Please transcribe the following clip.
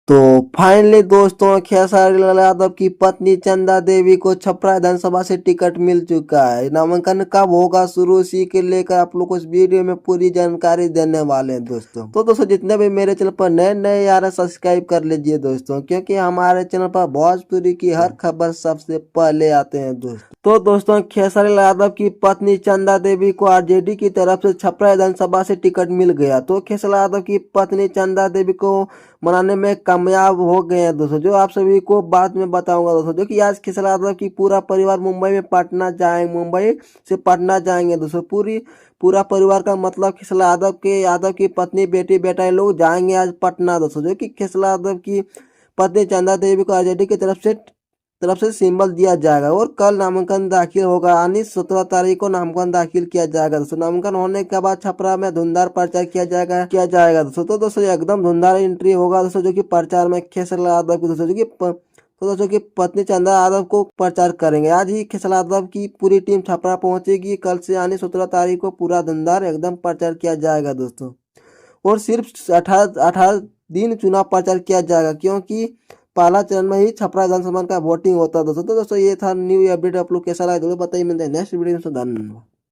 तो फाइनली दोस्तों खेसारी लाल यादव की पत्नी चंदा देवी को छपरा विधानसभा से टिकट मिल चुका है। नामांकन कब होगा शुरू, इसी के लेकर आप लोग को इस वीडियो में पूरी जानकारी देने वाले हैं दोस्तों। तो दोस्तों जितने भी मेरे चैनल पर नए नए आ रहे सब्सक्राइब कर लीजिए दोस्तों, क्योंकि हमारे चैनल पर भोजपुरी की हर खबर सबसे पहले आते हैं दोस्तों। तो दोस्तों खेसारी लाल यादव की पत्नी चंदा देवी को आरजेडी की तरफ से छपरा विधानसभा से टिकट मिल गया। तो खेसारी लाल यादव की पत्नी चंदा देवी को मनाने में कामयाब हो गए हैं दोस्तों, जो आप सभी को बाद में बताऊंगा दोस्तों। जो कि आज खेसारी लाल यादव की पूरा परिवार मुंबई में पटना जाएंगे, मुंबई से पटना जाएंगे दोस्तों। पूरा परिवार का मतलब खेसारी लाल यादव की पत्नी बेटी बेटा ये लोग जाएंगे आज पटना दोस्तों। जो कि खेसारी लाल यादव की पत्नी चंदा देवी को आरजेडी की तरफ से सिंबल दिया जाएगा और कल नामांकन दाखिल होगा, यानी 17 तारीख को नामांकन दाखिल किया जाएगा दोस्तों। नामांकन होने के बाद छपरा में धुंधार प्रचार किया जाएगा दोस्तों। तो दोस्तों एकदम धुंधार एंट्री होगा दोस्तों, जो कि प्रचार में खेसारी लाल यादव की दोस्तों, जो कि तो दोस्तों की पत्नी चंदा यादव को प्रचार करेंगे। आज ही खेसारी लाल यादव की पूरी टीम छपरा पहुंचेगी। कल से यानी 17 तारीख को पूरा धुंधार एकदम प्रचार किया जाएगा दोस्तों। और सिर्फ 18 दिन चुनाव प्रचार किया जाएगा, क्योंकि पहला चरण में ही छपरा विधानसभा का वोटिंग होता है दोस्तों। तो दोस्तों ये था न्यू अपडेट, आप लोग कैसा लगा जरूर बताइए। मिलते हैं नेक्स्ट वीडियो में। धन्यवाद।